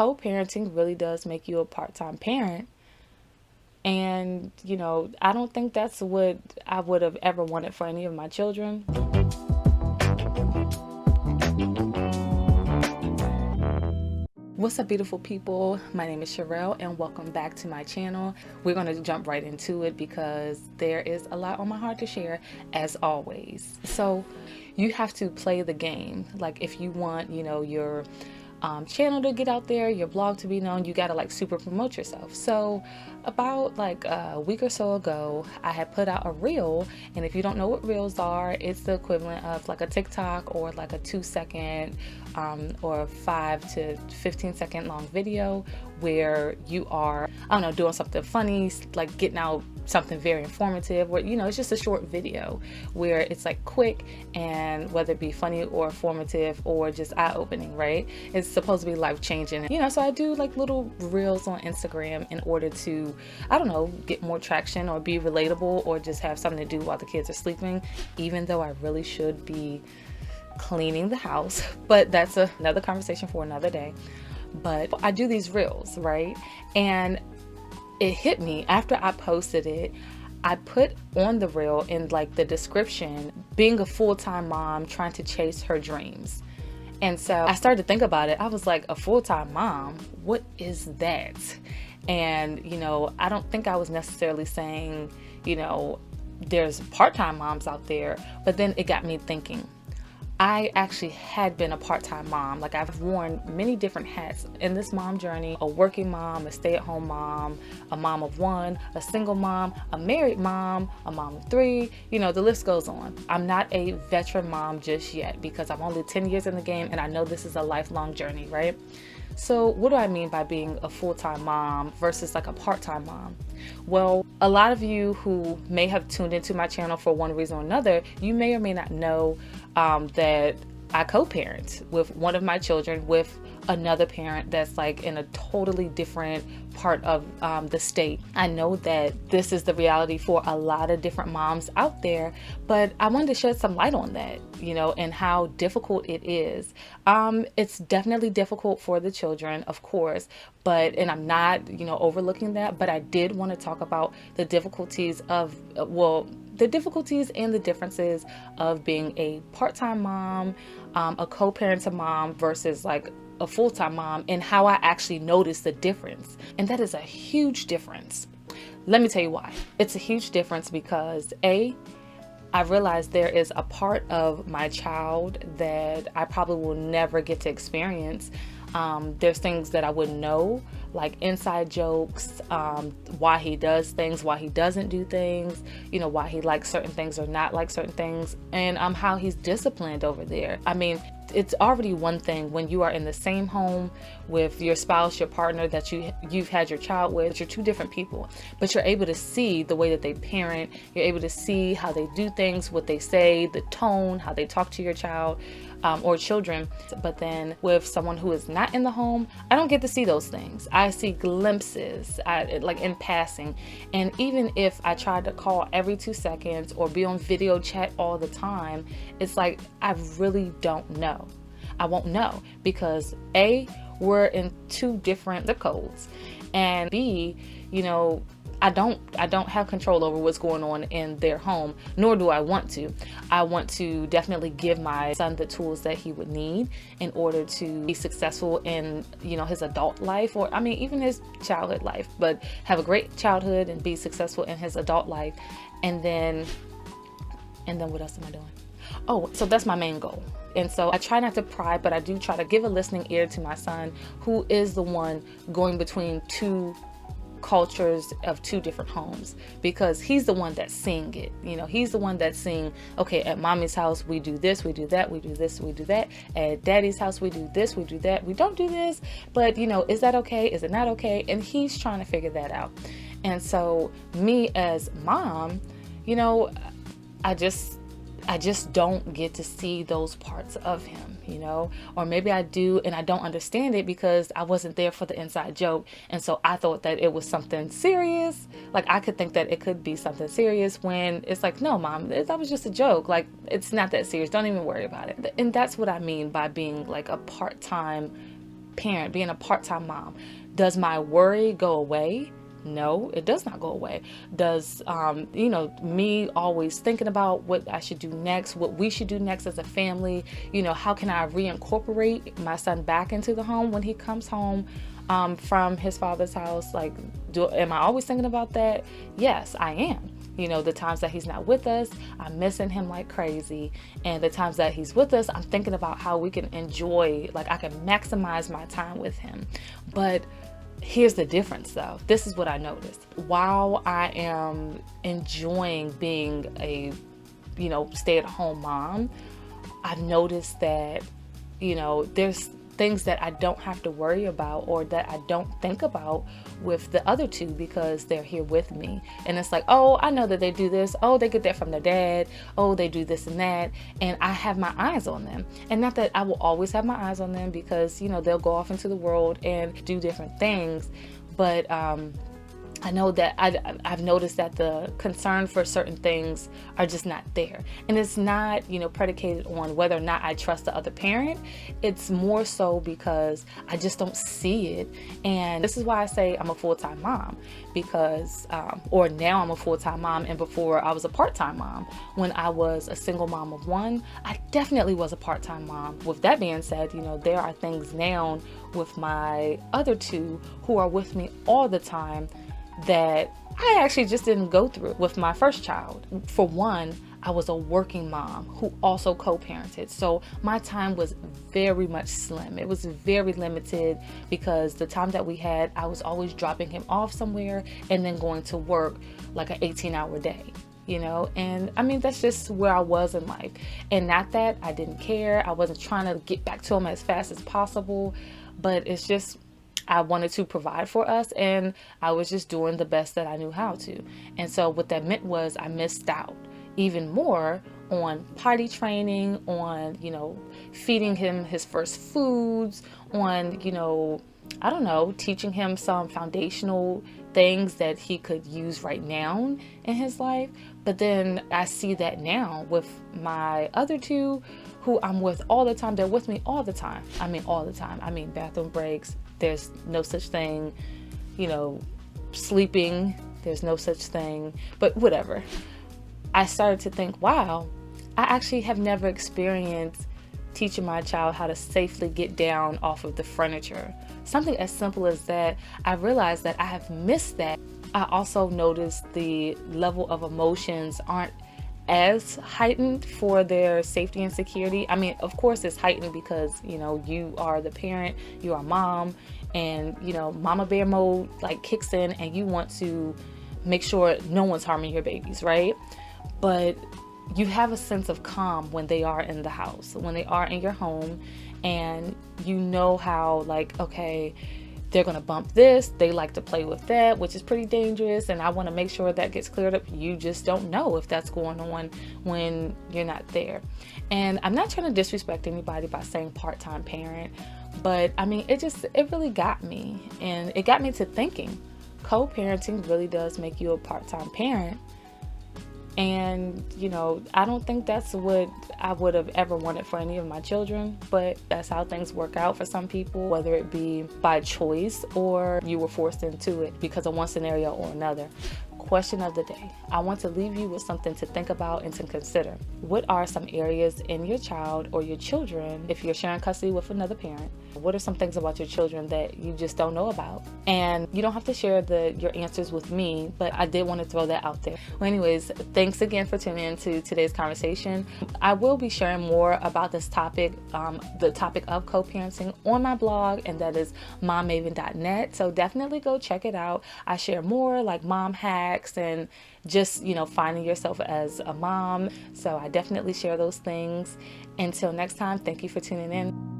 co-parenting really does make you a part-time parent. And, I don't think that's what I would have ever wanted for any of my children. What's up, beautiful people? My name is Sherelle and welcome back to my channel. We're going to jump right into it because there is a lot on my heart to share, as always. So you have to play the game. Like, if you want, your channel to get out there, your blog to be known, you gotta super promote yourself. So about a week or so ago, I had put out a reel, and if you don't know what reels are, it's the equivalent of a TikTok or a 2-second or 5 to 15-second long video where you are, doing something funny, getting out something very informative, or it's just a short video where it's quick, and whether it be funny or informative or just eye-opening, right? It's supposed to be life-changing. So I do little reels on Instagram in order to, get more traction or be relatable or just have something to do while the kids are sleeping, even though I really should be cleaning the house. But that's another conversation for another day. But I do these reels, right? And it hit me after I posted it. I put on the reel in the description, being a full-time mom trying to chase her dreams. And so I started to think about it. I was like, a full-time mom, what is that? And, I don't think I was necessarily saying, there's part-time moms out there, but then it got me thinking. I actually had been a part-time mom. I've worn many different hats in this mom journey: a working mom, a stay-at-home mom, a mom of one, a single mom, a married mom, a mom of 3, the list goes on. I'm not a veteran mom just yet because I'm only 10 years in the game, and I know this is a lifelong journey, right? So what do I mean by being a full-time mom versus a part-time mom? Well, a lot of you who may have tuned into my channel for one reason or another, you may or may not know that I co-parent with one of my children with another parent that's in a totally different part of the state. I know that this is the reality for a lot of different moms out there, but I wanted to shed some light on that, and how difficult it is. It's definitely difficult for the children, of course, and I'm not, overlooking that, but I did want to talk about the difficulties of, the difficulties and the differences of being a part-time mom, a co-parenting mom versus a full-time mom, and how I actually noticed the difference. And that is a huge difference. Let me tell you why. It's a huge difference because I realized there is a part of my child that I probably will never get to experience. There's things that I wouldn't know, like inside jokes, why he does things, why he doesn't do things, why he likes certain things or not like certain things, and how he's disciplined over there. I mean, it's already one thing when you are in the same home with your spouse, your partner that you've had your child with. You're two different people, but you're able to see the way that they parent. You're able to see how they do things, what they say, the tone, how they talk to your child or children. But then with someone who is not in the home, I don't get to see those things. I see glimpses, in passing. And even if I tried to call every 2 seconds or be on video chat all the time, it's I really don't know. I won't know because A, we're in 2 different zip codes, and B, I don't have control over what's going on in their home, nor do I want to. I want to definitely give my son the tools that he would need in order to be successful in, his adult life, or even his childhood life, but have a great childhood and be successful in his adult life. And then what else am I doing? Oh, so that's my main goal. And so I try not to pry, but I do try to give a listening ear to my son, who is the one going between 2 cultures of 2 different homes, because he's the one that's seeing it. He's the one that's seeing, okay, at mommy's house we do this, we do that, we do this, we do that. At daddy's house we do this, we do that, we don't do this, but is that okay, is it not okay? And he's trying to figure that out. And so me as mom, I just don't get to see those parts of him, or maybe I do and I don't understand it because I wasn't there for the inside joke. And so I thought that it was something serious. I could think that it could be something serious when it's no, mom, that was just a joke. It's not that serious. Don't even worry about it. And that's what I mean by being a part-time parent, being a part-time mom, does my worry go away? No, it does not go away. Does, me always thinking about what I should do next, what we should do next as a family, how can I reincorporate my son back into the home when he comes home from his father's house? Like, am I always thinking about that? Yes, I am. The times that he's not with us, I'm missing him like crazy. And the times that he's with us, I'm thinking about how we can enjoy, like I can maximize my time with him. But here's the difference though. This is what I noticed. While I am enjoying being a, stay-at-home mom, I've noticed that, there's things that I don't have to worry about or that I don't think about with the other two because they're here with me. And it's like, oh, I know that they do this. Oh, they get that from their dad. Oh, they do this and that. And I have my eyes on them. And not that I will always have my eyes on them because, they'll go off into the world and do different things. But I know that I've noticed that the concern for certain things are just not there. And it's not, predicated on whether or not I trust the other parent. It's more so because I just don't see it. And this is why I say I'm a full-time mom because, or now I'm a full-time mom. And before I was a part-time mom. When I was a single mom of one, I definitely was a part-time mom. With that being said, there are things now with my other two who are with me all the time that I actually just didn't go through with my first child. For one, I was a working mom who also co-parented. So my time was very much slim. It was very limited because the time that we had, I was always dropping him off somewhere and then going to work like an 18-hour day. And I mean, that's just where I was in life. And not that I didn't care. I wasn't trying to get back to him as fast as possible, but it's just, I wanted to provide for us and I was just doing the best that I knew how to. And so what that meant was I missed out even more on potty training, on, feeding him his first foods, on, teaching him some foundational things that he could use right now in his life. But then I see that now with my other two who I'm with all the time. They're with me all the time. I mean, all the time. I mean, bathroom breaks. There's no such thing, sleeping. There's no such thing, but whatever. I started to think, wow, I actually have never experienced teaching my child how to safely get down off of the furniture. Something as simple as that. I realized that I have missed that. I also noticed the level of emotions aren't as heightened for their safety and security. I mean, of course it's heightened because, you are the parent, you are mom, and, mama bear mode like kicks in and you want to make sure no one's harming your babies, right? But you have a sense of calm when they are in the house, when they are in your home, and how like, okay, they're going to bump this. They like to play with that, which is pretty dangerous. And I want to make sure that gets cleared up. You just don't know if that's going on when you're not there. And I'm not trying to disrespect anybody by saying part-time parent, but I mean, it really got me. And it got me to thinking, co-parenting really does make you a part-time parent. And, I don't think that's what I would have ever wanted for any of my children, but that's how things work out for some people, whether it be by choice or you were forced into it because of one scenario or another. Question of the day. I want to leave you with something to think about and to consider. What are some areas in your child or your children, if you're sharing custody with another parent, what are some things about your children that you just don't know about? And you don't have to share your answers with me, but I did want to throw that out there. Well, anyways, thanks again for tuning in to today's conversation. I will be sharing more about this topic, the topic of co-parenting on my blog, and that is mommaven.net. So definitely go check it out. I share more like mom hacks and just, finding yourself as a mom. So I definitely share those things. Until next time, thank you for tuning in.